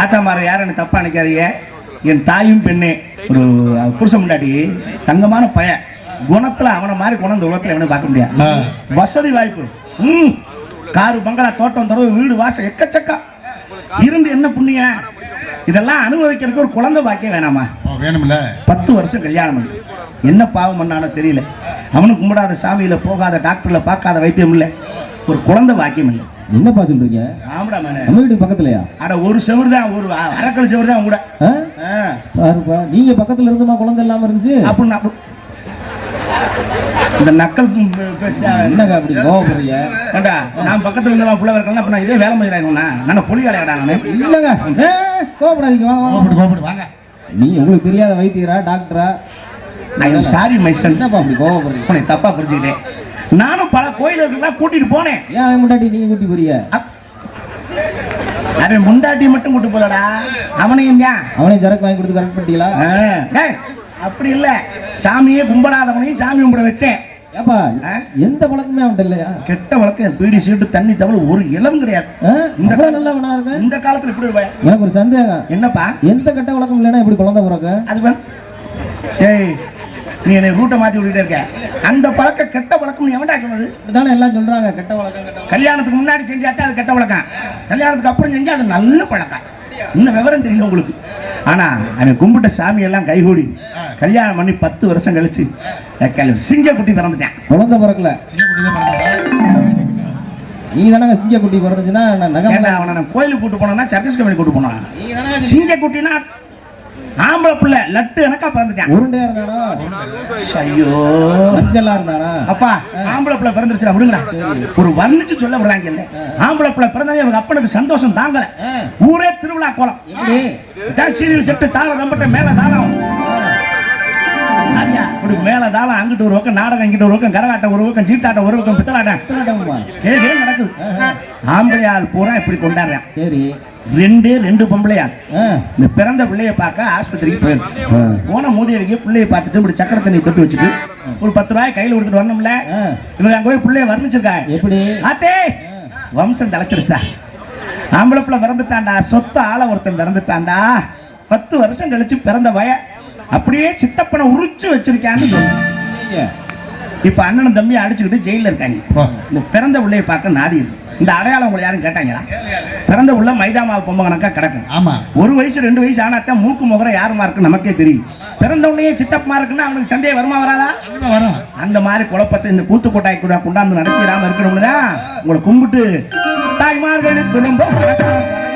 ஆத்தாமார யாருன்னு தப்பா நினைக்காதீங்க. என் தாயும் பெண்ணே ஒரு புருஷன் முன்னாடி தங்கமான பையன் குணத்துல அவனை மாதிரி குணம் இந்த உலகத்துல எவனும் பார்க்க முடியாது. வசதி வாய்ப்பு, காரு பங்களா தோட்டம் தரவு வீடு வாசம் எக்கச்சக்கம் இருந்து என்ன புண்ணிய இதெல்லாம் அனுபவிக்கிறதுக்கு ஒரு குழந்தை பாக்கியம் வேணாமா? வேணும்ல. 10 வருஷம் கல்யாணம் பண்ணி என்ன பாவம் பண்ணானோ தெரியல. அவனுக்கு கும்பிடாத சாமியில போகாத டாக்டர்ல பார்க்காத வைத்தியம் இல்லை, ஒரு குழந்தை பாக்கியம் இல்லை. என்னப்பா சொல்றீங்க? ஆமாடா மேனே. நம்ம வீட்டு பக்கத்துலயா? அட ஒரு செவரு தான், ஒரு அரைக்கல் செவரு தான் கூட. பாருப்பா, நீங்க பக்கத்துல இருந்துமா குழந்தை இல்லாம இருந்துச்சு? அப்படின்னா இந்த நக்கல் என்னங்க அப்படி கோவப்படுறீங்க? ஏண்டா நான் பக்கத்துல இருந்தவா புள்ள இருக்கலாம், அப்ப நான் இதே வேலை மதிராயினா நான் பொலி வேலையாடா நானு. இல்லங்க கோவப்படாதீங்க, வாங்க வாங்க. நீ உங்களுக்கு தெரியாத வைத்தியரா டாக்டரா? சாரி மைசன், என்னப்பா அப்படி கோவப்படுறீங்க? உன்னை தப்பா புரிஞ்சுக்கிட்டேன். நானும் பல கோயிலுக்கெல்லாம் கூட்டிட்டு போனேன். ஏன் அவன் முன்னாடி நீங்க கூட்டி போறீங்க? அவன் முண்டாட்டி மட்டும் கூட்டு போலடா, அவனையும் அவனையும் சரக்கு வாங்கி கொடுத்து கரெக்ட் பண்ணிட்டீங்களா? அப்படி இல்ல, சாமியே கும்பிடாதவனையும் சாமி கும்பிட வச்சேன். ஏப்பா எந்த பழக்கமே அவன்கிட்ட இல்லையா? கெட்ட வழக்கம் பீடி சீட்டு தண்ணி தவிர ஒரு இளவும் கிடையாது. இந்த காலத்துல இப்படி இருப்பா. எனக்கு ஒரு சந்தேகம். என்னப்பா? எந்த கெட்ட வழக்கம் இல்லைன்னா இப்படி குழந்தை பிறக்க? அது ஏய், நீ என்னை ரூட்டை மாத்தி விட்டுட்டே இருக்க. அந்த பழக்கம் கெட்ட பழக்கம் எவன்டா சொன்னது? இதுதானே எல்லாம் சொல்றாங்க, கெட்ட வழக்கம். கல்யாணத்துக்கு முன்னாடி செஞ்சாத்தே அது கெட்ட வழக்கம், கல்யாணத்துக்கு அப்புறம் செஞ்சா அது நல்ல பழக்கம். இன்னும் விவரம் தெரியல உங்களுக்கு. ஆனா அவன் கும்பிட்ட சாமி எல்லாம் கைகூடி கல்யாணம் பண்ணி 10 வருஷம் கழிச்சு சிங்கக்குட்டி பிறந்துட்டான். குழந்தை பிறக்கல, நீங்க தானே சிங்கக்குட்டி பிறந்துச்சுன்னா அவனை நான் கோயிலுக்கு கூட்டு போனா சர்க்கஸ் கம்பெனி கூட்டு போனான். சிங்கக்குட்டினா ஆம்பளை பிள்ளை லட்டு எனக்கா பிறந்துட்டான். உருண்டையா இருந்தானா? ஐயோ மஞ்சளா இருந்தானா? அப்பா ஆம்பளை பிள்ளை பிறந்துருச்சு அப்படிங்களா? ஒரு வர்ணிச்சு சொல்ல விடுறாங்க இல்ல. ஆம்பளை பிள்ளை பிறந்தாலே அவங்க அப்பனுக்கு சந்தோஷம் தாங்கல. ஊரே திருவிழா கோலம். சீரியல் செட்டு தாளம் நம்பட்ட மேல தாளம், மேல தாளம், அங்கிட்டு ஒரு பக்கம் நாடகம், இங்கிட்டு ஒரு பக்கம் கரகாட்டம், ஒரு பக்கம் ஜீட்டாட்டம், ஒரு பக்கம் பித்தலாட்டம் நடக்குது. ஆம்பளையால் பூரா இப்படி கொண்டாடுறான். சரி, 2 பொம்பளையா இந்த பிறந்த பிள்ளைய பார்க்க ஆஸ்பத்திரிக்கு போயிருக்கு. போன மூதியடிக்கு பிள்ளைய பார்த்துட்டு இப்படி சக்கரை தண்ணி தொட்டு வச்சுட்டு ஒரு 10 ரூபாய் கையில கொடுத்துட்டு வரணும்ல. இவங்க அங்க போய் பிள்ளைய வர்ணிச்சிருக்காங்க. எப்படி ஆத்தே வம்சம் தலைச்சிருச்சா, ஆம்பளை பிள்ளை பிறந்துட்டாண்டா, சொத்த ஆள ஒருத்தன் பிறந்துட்டாண்டா, 10 வருஷம் கழிச்சு பிறந்த வய அப்படியே சித்தப்பனை உரிச்சு வச்சிருக்கான்னு சொல்லுங்க. இப்ப அண்ணனும் தம்பியை அடிச்சுக்கிட்டு ஜெயில இருக்காங்க. இந்த பிறந்த பிள்ளைய பார்க்க நாதி இருக்கு. இந்த அடையாளம் உங்களை யாரும் கேட்டாங்களா? பிறந்த உள்ள மைதா மாவு பொம்மை கணக்கா கிடக்கும். ஆமா, 1 வயசு 2 வயசு ஆனாத்தான் மூக்கு முகர யாருமா இருக்கு நமக்கே தெரியும். பிறந்த உடனே சித்தப்பமா இருக்குன்னா அவனுக்கு சந்தேகம் வருமா வராதா? வரும். அந்த மாதிரி குழப்பத்தை இந்த கூத்து கொட்டாய் கூட கொண்டாந்து நடத்திடாம இருக்கணும்னு தான் உங்களை கும்பிட்டு தாய்மார்களுக்கு குடும்பம்